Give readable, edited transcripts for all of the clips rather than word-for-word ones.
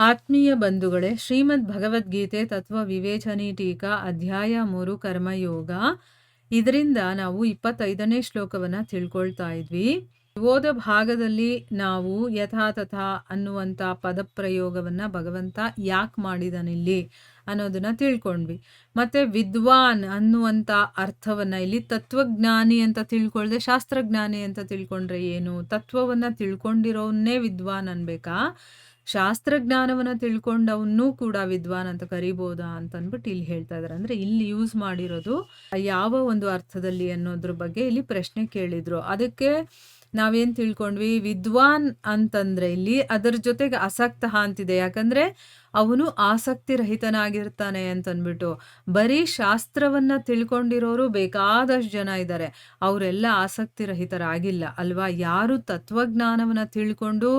ಆತ್ಮೀಯ ಬಂಧುಗಳೇ, ಶ್ರೀಮದ್ ಭಗವದ್ಗೀತೆ ತತ್ವ ವಿವೇಚನಿ ಟೀಕಾ ಅಧ್ಯಾಯ 3 ಕರ್ಮಯೋಗ. ಇದರಿಂದ ನಾವು 25ನೇ ಶ್ಲೋಕವನ್ನ ತಿಳ್ಕೊಳ್ತಾ ಇದ್ವಿ. ಓದ ಭಾಗದಲ್ಲಿ ನಾವು ಯಥಾತಥಾ ಅನ್ನುವಂಥ ಪದಪ್ರಯೋಗವನ್ನ ಭಗವಂತ ಯಾಕೆ ಮಾಡಿದನಿಲ್ಲಿ ಅನ್ನೋದನ್ನ ತಿಳ್ಕೊಂಡ್ವಿ. ಮತ್ತೆ ವಿದ್ವಾನ್ ಅನ್ನುವಂಥ ಅರ್ಥವನ್ನ ಇಲ್ಲಿ ತತ್ವಜ್ಞಾನಿ ಅಂತ ತಿಳ್ಕೊಳ್ದೆ ಶಾಸ್ತ್ರಜ್ಞಾನಿ ಅಂತ ತಿಳ್ಕೊಂಡ್ರೆ ಏನು? ತತ್ವವನ್ನ ತಿಳ್ಕೊಂಡಿರೋನ್ನೇ ವಿದ್ವಾನ್ ಅನ್ಬೇಕಾ? ಶಾಸ್ತ್ರಜ್ಞಾನವನ್ನ ತಿಳ್ಕೊಂಡವನ್ನೂ ಕೂಡ ವಿದ್ವಾನ್ ಅಂತ ಕರಿಬೋದಾ ಅಂತ ಅಂದ್ಬಿಟ್ಟು ಇಲ್ಲಿ ಹೇಳ್ತಾ ಇದ್ದಾರೆ. ಅಂದ್ರೆ ಇಲ್ಲಿ ಯೂಸ್ ಮಾಡಿರೋದು ಯಾವ ಒಂದು ಅರ್ಥದಲ್ಲಿ ಅನ್ನೋದ್ರ ಬಗ್ಗೆ ಇಲ್ಲಿ ಪ್ರಶ್ನೆ ಕೇಳಿದ್ರು. ಅದಕ್ಕೆ ನಾವೇನ್ ತಿಳ್ಕೊಂಡ್ವಿ? ವಿದ್ವಾನ್ ಅಂತಂದ್ರೆ ಇಲ್ಲಿ ಅದರ ಜೊತೆಗೆ ಅಸಕ್ತ ಅಂತಿದೆ. ಯಾಕಂದ್ರೆ ಅವನು ಆಸಕ್ತಿ ರಹಿತನಾಗಿರ್ತಾನೆ ಅಂತನ್ಬಿಟ್ಟು. ಬರೀ ಶಾಸ್ತ್ರವನ್ನ ತಿಳ್ಕೊಂಡಿರೋರು ಬೇಕಾದಷ್ಟು ಜನ ಇದ್ದಾರೆ, ಅವರೆಲ್ಲ ಆಸಕ್ತಿ ರಹಿತರಾಗಿಲ್ಲ ಅಲ್ವಾ? ಯಾರು ತತ್ವಜ್ಞಾನವನ್ನ ತಿಳ್ಕೊಂಡು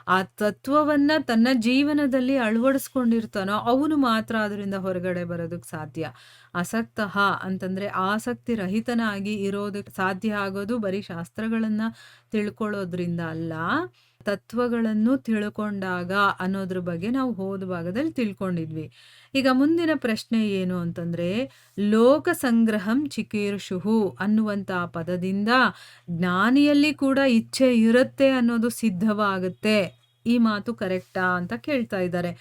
ಆ ತತ್ವವನ್ನ ತನ್ನ ಜೀವನದಲ್ಲಿ ಅಳವಡಿಸ್ಕೊಂಡಿರ್ತಾನೋ ಅವನು ಮಾತ್ರ ಅದರಿಂದ ಹೊರಗಡೆ ಬರೋದಕ್ಕೆ ಸಾಧ್ಯ. ಅಸಕ್ತಃ ಅಂತಂದ್ರೆ ಆಸಕ್ತಿ ರಹಿತನಾಗಿ ಇರೋದಕ್ಕೆ ಸಾಧ್ಯ ಆಗೋದು ಬರೀ ಶಾಸ್ತ್ರಗಳನ್ನ ತಿಳ್ಕೊಳ್ಳೋದ್ರಿಂದ ಅಲ್ಲ, ತತ್ವಗಳನ್ನು ತಿಳ್ಕೊಂಡಾಗ ಅನ್ನೋದ್ರ ಬಗ್ಗೆ ನಾವು ಹೋದ ಭಾಗದಲ್ಲಿ ತಿಳ್ಕೊಂಡಿದ್ವಿ. ಈಗ ಮುಂದಿನ ಪ್ರಶ್ನೆ ಏನು ಅಂತಂದ್ರೆ, ಲೋಕ ಸಂಗ್ರಹಂ ಚಿಕೀರ್ಷುಹು ಅನ್ನುವಂಥ ಪದದಿಂದ ಜ್ಞಾನಿಯಲ್ಲಿ ಕೂಡ ಇಚ್ಛೆ ಇರುತ್ತೆ ಅನ್ನೋದು ಸಿದ್ಧವಾಗುತ್ತೆ. ಈ ಮಾತು ಕರೆಕ್ಟಾ ಅಂತ ಕೇಳ್ತಾ ಇದ್ದಾರೆ.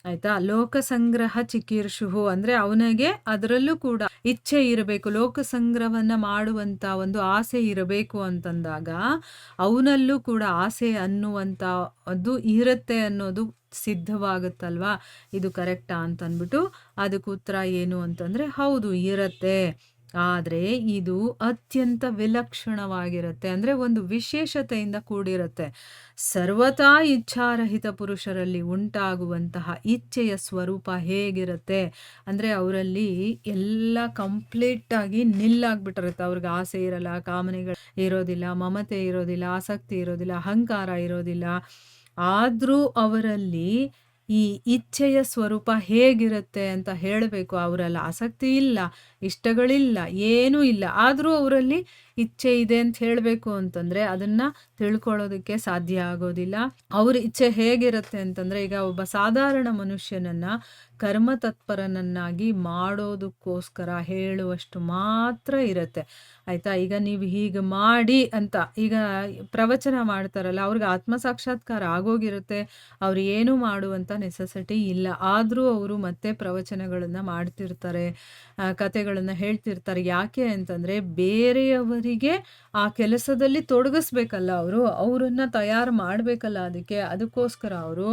ಆಯ್ತಾ? ಲೋಕ ಸಂಗ್ರಹ ಚಿಕೀರ್ಷುಹು ಅಂದ್ರೆ ಅವನಿಗೆ ಅದರಲ್ಲೂ ಕೂಡ ಇಚ್ಛೆ ಇರಬೇಕು, ಲೋಕ ಸಂಗ್ರಹವನ್ನ ಮಾಡುವಂತ ಒಂದು ಆಸೆ ಇರಬೇಕು ಅಂತಂದಾಗ ಅವನಲ್ಲೂ ಕೂಡ ಆಸೆ ಅನ್ನುವಂತ ಅದು ಇರುತ್ತೆ ಅನ್ನೋದು ಸಿದ್ಧವಾಗುತ್ತಲ್ವಾ? ಇದು ಕರೆಕ್ಟಾ ಅಂತ ಅಂದ್ಬಿಟ್ಟು ಅದಕ್ಕೆ ಉತ್ತರ ಏನು ಅಂತಂದ್ರೆ ಹೌದು, ಇರತ್ತೆ. ಆದರೆ ಇದು ಅತ್ಯಂತ ವಿಲಕ್ಷಣವಾಗಿರುತ್ತೆ, ಅಂದ್ರೆ ಒಂದು ವಿಶೇಷತೆಯಿಂದ ಕೂಡಿರುತ್ತೆ. ಸರ್ವತಾ ಇಚ್ಛಾರಹಿತ ಪುರುಷರಲ್ಲಿ ಉಂಟಾಗುವಂತಹ ಇಚ್ಛೆಯ ಸ್ವರೂಪ ಹೇಗಿರುತ್ತೆ ಅಂದ್ರೆ ಅವರಲ್ಲಿ ಎಲ್ಲ ಕಂಪ್ಲೀಟ್ ಆಗಿ ನಿಲ್ಲಾಗ್ಬಿಟ್ಟಿರುತ್ತೆ. ಅವ್ರಿಗೆ ಆಸೆ ಇರಲ್ಲ, ಕಾಮನೆಗಳು ಇರೋದಿಲ್ಲ, ಮಮತೆ ಇರೋದಿಲ್ಲ, ಆಸಕ್ತಿ ಇರೋದಿಲ್ಲ, ಅಹಂಕಾರ ಇರೋದಿಲ್ಲ. ಆದ್ರೂ ಅವರಲ್ಲಿ ಈ ಇಚ್ಛೆಯ ಸ್ವರೂಪ ಹೇಗಿರುತ್ತೆ ಅಂತ ಹೇಳಬೇಕು. ಅವರಲ್ಲಿ ಆಸಕ್ತಿ ಇಲ್ಲ, ಇಷ್ಟಗಳಿಲ್ಲ, ಏನೂ ಇಲ್ಲ, ಆದರೂ ಅವರಲ್ಲಿ ಇಚ್ಛೆ ಇದೆ ಅಂತ ಹೇಳಬೇಕು ಅಂತಂದ್ರೆ ಅದನ್ನ ತಿಳ್ಕೊಳ್ಳೋದಕ್ಕೆ ಸಾಧ್ಯ ಆಗೋದಿಲ್ಲ. ಅವ್ರ ಇಚ್ಛೆ ಹೇಗಿರುತ್ತೆ ಅಂತಂದ್ರೆ, ಈಗ ಒಬ್ಬ ಸಾಧಾರಣ ಮನುಷ್ಯನನ್ನ ಕರ್ಮ ತತ್ಪರನನ್ನಾಗಿ ಮಾಡೋದಕ್ಕೋಸ್ಕರ ಹೇಳುವಷ್ಟು ಮಾತ್ರ ಇರುತ್ತೆ. ಆಯ್ತಾ? ಈಗ ನೀವು ಹೀಗೆ ಮಾಡಿ ಅಂತ ಈಗ ಪ್ರವಚನ ಮಾಡ್ತಾರಲ್ಲ, ಅವ್ರಿಗೆ ಆತ್ಮ ಸಾಕ್ಷಾತ್ಕಾರ ಆಗೋಗಿರುತ್ತೆ, ಅವ್ರು ಏನು ಮಾಡುವಂತ ನೆಸೆಸಿಟಿ ಇಲ್ಲ. ಆದ್ರೂ ಅವರು ಮತ್ತೆ ಪ್ರವಚನಗಳನ್ನ ಮಾಡ್ತಿರ್ತಾರೆ, ಕಥೆಗಳನ್ನ ಹೇಳ್ತಿರ್ತಾರೆ. ಯಾಕೆ ಅಂತಂದ್ರೆ ಬೇರೆಯವರಿಗೆ ಆ ಕೆಲಸದಲ್ಲಿ ತೊಡಗಿಸ್ಬೇಕಲ್ಲ, ಅವರನ್ನ ತಯಾರು ಮಾಡ್ಬೇಕಲ್ಲ, ಅದಕ್ಕೋಸ್ಕರ ಅವರು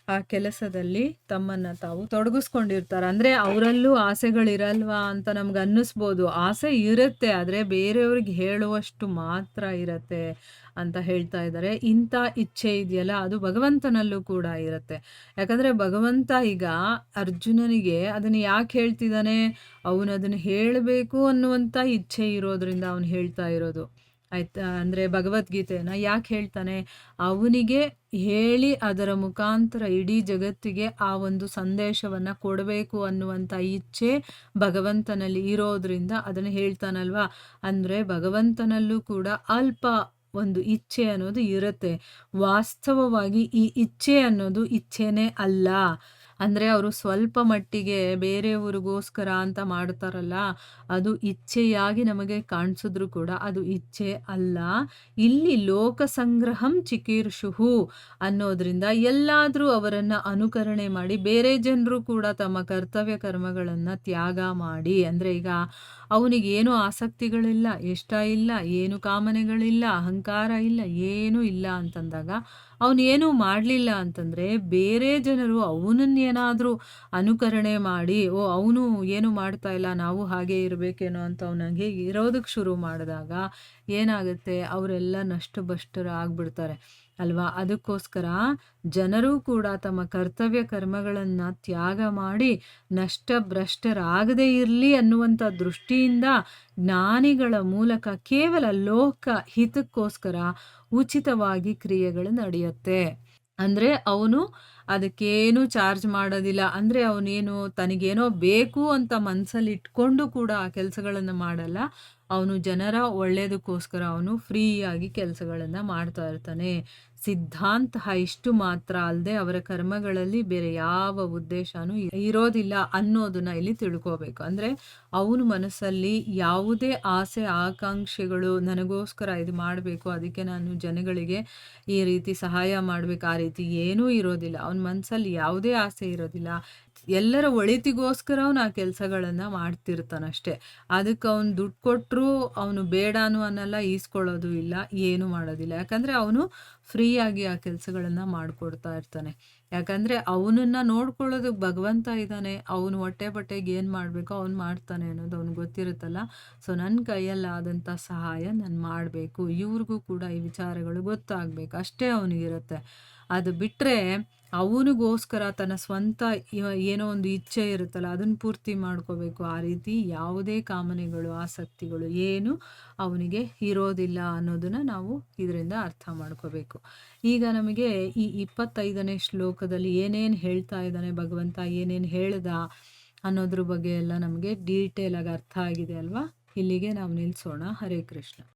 ಆ ಕೆಲಸದಲ್ಲಿ ತಮ್ಮನ್ನ ತಾವು ತೊಡಗಿಸ್ಕೊಂಡಿರ್ತಾರೆ. ಅಂದ್ರೆ ಅವರಲ್ಲೂ ಆಸೆಗಳಿರಲ್ವಾ ಅಂತ ನಮ್ಗೆ ಅನ್ನಿಸ್ಬೋದು. ಆಸೆ ಇರುತ್ತೆ, ಆದ್ರೆ ಬೇರೆಯವ್ರಿಗೆ ಹೇಳುವಷ್ಟು ಮಾತ್ರ ಇರತ್ತೆ ಅಂತ ಹೇಳ್ತಾ ಇದ್ದಾರೆ. ಇಂಥ ಇಚ್ಛೆ ಇದೆಯಲ್ಲ ಅದು ಭಗವಂತನಲ್ಲೂ ಕೂಡ ಇರುತ್ತೆ. ಯಾಕಂದ್ರೆ ಭಗವಂತ ಈಗ ಅರ್ಜುನನಿಗೆ ಅದನ್ನ ಯಾಕೆ ಹೇಳ್ತಿದ್ದಾನೆ? ಅವನು ಅದನ್ನ ಹೇಳಬೇಕು ಅನ್ನುವಂಥ ಇಚ್ಛೆ ಇರೋದ್ರಿಂದ ಅವನು ಹೇಳ್ತಾ ಇರೋದು. ಆಯ್ತಾ? ಅಂದ್ರೆ ಭಗವದ್ಗೀತೆಯನ್ನ ಯಾಕೆ ಹೇಳ್ತಾನೆ? ಅವನಿಗೆ ಹೇಳಿ ಅದರ ಮುಖಾಂತರ ಇಡೀ ಜಗತ್ತಿಗೆ ಆ ಒಂದು ಸಂದೇಶವನ್ನ ಕೊಡಬೇಕು ಅನ್ನುವಂಥ ಇಚ್ಛೆ ಭಗವಂತನಲ್ಲಿ ಇರೋದ್ರಿಂದ ಅದನ್ನು ಹೇಳ್ತಾನಲ್ವಾ? ಅಂದ್ರೆ ಭಗವಂತನಲ್ಲೂ ಕೂಡ ಅಲ್ಪ ಒಂದು ಇಚ್ಛೆ ಅನ್ನೋದು ಇರುತ್ತೆ. ವಾಸ್ತವವಾಗಿ ಈ ಇಚ್ಛೆ ಅನ್ನೋದು ಇಚ್ಛೆನೇ ಅಲ್ಲ. ಅಂದ್ರೆ ಅವರು ಸ್ವಲ್ಪ ಮಟ್ಟಿಗೆ ಬೇರೆಯವ್ರಿಗೋಸ್ಕರ ಅಂತ ಮಾಡ್ತಾರಲ್ಲ, ಅದು ಇಚ್ಛೆಯಾಗಿ ನಮಗೆ ಕಾಣಿಸಿದ್ರು ಕೂಡ ಅದು ಇಚ್ಛೆ ಅಲ್ಲ. ಇಲ್ಲಿ ಲೋಕ ಸಂಗ್ರಹಂ ಚಿಕೀರ್ಷುಹು ಅನ್ನೋದ್ರಿಂದ ಎಲ್ಲಾದ್ರೂ ಅವರನ್ನ ಅನುಕರಣೆ ಮಾಡಿ ಬೇರೆ ಜನರು ಕೂಡ ತಮ್ಮ ಕರ್ತವ್ಯ ಕರ್ಮಗಳನ್ನ ತ್ಯಾಗ ಮಾಡಿ, ಅಂದ್ರೆ ಈಗ ಅವನಿಗೆ ಏನು ಆಸಕ್ತಿಗಳಿಲ್ಲ, ಇಷ್ಟ ಇಲ್ಲ, ಏನು ಕಾಮನೆಗಳಿಲ್ಲ, ಅಹಂಕಾರ ಇಲ್ಲ, ಏನೂ ಇಲ್ಲ ಅಂತಂದಾಗ ಅವನೇನು ಮಾಡಲಿಲ್ಲ ಅಂತಂದ್ರೆ ಬೇರೆ ಜನರು ಅವನನ್ನೇನಾದ್ರೂ ಅನುಕರಣೆ ಮಾಡಿ, ಓ ಅವನು ಏನು ಮಾಡ್ತಾ ಇಲ್ಲ, ನಾವು ಹಾಗೆ ಇರಬೇಕೇನೋ ಅಂತ ಅವನಿಗೆ ಇರೋದಕ್ಕೆ ಶುರು ಮಾಡಿದಾಗ ಏನಾಗುತ್ತೆ? ಅವರೆಲ್ಲ ನಷ್ಟಭ್ರಷ್ಟರು ಆಗ್ಬಿಡ್ತಾರೆ ಅಲ್ವಾ? ಅದಕ್ಕೋಸ್ಕರ ಜನರು ಕೂಡ ತಮ್ಮ ಕರ್ತವ್ಯ ಕರ್ಮಗಳನ್ನ ತ್ಯಾಗ ಮಾಡಿ ನಷ್ಟಭ್ರಷ್ಟರಾಗದೇ ಇರಲಿ ಅನ್ನುವಂಥ ದೃಷ್ಟಿಯಿಂದ ಜ್ಞಾನಿಗಳ ಮೂಲಕ ಕೇವಲ ಲೋಕ ಹಿತಕ್ಕೋಸ್ಕರ ಉಚಿತವಾಗಿ ಕ್ರಿಯೆಗಳು ನಡೆಯುತ್ತೆ. ಅಂದ್ರೆ ಅವನು ಅದಕ್ಕೇನು ಚಾರ್ಜ್ ಮಾಡೋದಿಲ್ಲ. ಅಂದ್ರೆ ಅವನೇನು ತನಗೇನೋ ಬೇಕು ಅಂತ ಮನಸ್ಸಲ್ಲಿ ಇಟ್ಕೊಂಡು ಕೂಡ ಆ ಕೆಲಸಗಳನ್ನು ಮಾಡಲ್ಲ. ಅವನು ಜನರ ಒಳ್ಳೆಯದಕ್ಕೋಸ್ಕರ ಅವನು ಫ್ರೀಯಾಗಿ ಕೆಲಸಗಳನ್ನು ಮಾಡ್ತಾ ಇರ್ತಾನೆ. ಸಿದ್ಧಾಂತ ಇಷ್ಟು ಮಾತ್ರ ಅಲ್ಲದೆ ಅವರ ಕರ್ಮಗಳಲ್ಲಿ ಬೇರೆ ಯಾವ ಉದ್ದೇಶನೂ ಇರೋದಿಲ್ಲ ಅನ್ನೋದನ್ನ ಇಲ್ಲಿ ತಿಳ್ಕೋಬೇಕು. ಅಂದರೆ ಅವನ ಮನಸ್ಸಲ್ಲಿ ಯಾವುದೇ ಆಸೆ ಆಕಾಂಕ್ಷೆಗಳು ನನಗೋಸ್ಕರ ಇದು ಮಾಡಬೇಕು, ಅದಕ್ಕೆ ನಾನು ಜನಗಳಿಗೆ ಈ ರೀತಿ ಸಹಾಯ ಮಾಡಬೇಕು, ಆ ರೀತಿ ಏನೂ ಇರೋದಿಲ್ಲ. ಅವನ ಮನಸ್ಸಲ್ಲಿ ಯಾವುದೇ ಆಸೆ ಇರೋದಿಲ್ಲ. ಎಲ್ಲರ ಒಳಿತಿಗೋಸ್ಕರ ಅವನು ಆ ಕೆಲಸಗಳನ್ನು ಮಾಡ್ತಿರ್ತಾನಷ್ಟೆ. ಅದಕ್ಕೆ ಅವನು ದುಡ್ಡು ಕೊಟ್ಟರು ಅವನು ಬೇಡಾನು ಅನ್ನಲ್ಲ, ಈಸ್ಕೊಳ್ಳೋದು ಇಲ್ಲ, ಏನೂ ಮಾಡೋದಿಲ್ಲ. ಯಾಕಂದರೆ ಅವನು ಫ್ರೀಯಾಗಿ ಆ ಕೆಲಸಗಳನ್ನು ಮಾಡಿಕೊಡ್ತಾ ಇರ್ತಾನೆ. ಯಾಕಂದರೆ ಅವನನ್ನು ನೋಡ್ಕೊಳ್ಳೋದಕ್ಕೆ ಭಗವಂತ ಇದ್ದಾನೆ. ಅವನು ಹೊಟ್ಟೆ ಬಟ್ಟೆಗೆ ಏನು ಮಾಡಬೇಕೋ ಅವನು ಮಾಡ್ತಾನೆ ಅನ್ನೋದು ಅವ್ನಿಗೆ ಗೊತ್ತಿರುತ್ತಲ್ಲ. ಸೊ ನನ್ನ ಕೈಯಲ್ಲಾದಂಥ ಸಹಾಯ ನಾನು ಮಾಡಬೇಕು, ಇವ್ರಿಗೂ ಕೂಡ ಈ ವಿಚಾರಗಳು ಗೊತ್ತಾಗಬೇಕು, ಅಷ್ಟೇ ಅವನಿಗಿರುತ್ತೆ. ಅದು ಬಿಟ್ಟರೆ ಅವನಿಗೋಸ್ಕರ ತನ್ನ ಸ್ವಂತ ಏನೋ ಒಂದು ಇಚ್ಛೆ ಇರುತ್ತಲ್ಲ ಅದನ್ನು ಪೂರ್ತಿ ಮಾಡ್ಕೋಬೇಕು, ಆ ರೀತಿ ಯಾವುದೇ ಕಾಮನೆಗಳು ಆಸಕ್ತಿಗಳು ಏನು ಅವನಿಗೆ ಇರೋದಿಲ್ಲ ಅನ್ನೋದನ್ನು ನಾವು ಇದರಿಂದ ಅರ್ಥ ಮಾಡ್ಕೋಬೇಕು. ಈಗ ನಮಗೆ ಈ 25ನೇ ಶ್ಲೋಕದಲ್ಲಿ ಏನೇನು ಹೇಳ್ತಾ ಇದ್ದಾನೆ ಭಗವಂತ, ಏನೇನು ಹೇಳ್ದ ಅನ್ನೋದ್ರ ಬಗ್ಗೆ ಎಲ್ಲ ನಮಗೆ ಡೀಟೇಲ್ ಆಗಿ ಅರ್ಥ ಆಗಿದೆ ಅಲ್ವಾ? ಇಲ್ಲಿಗೆ ನಾವು ನಿಲ್ಲಿಸೋಣ. ಹರೇ ಕೃಷ್ಣ.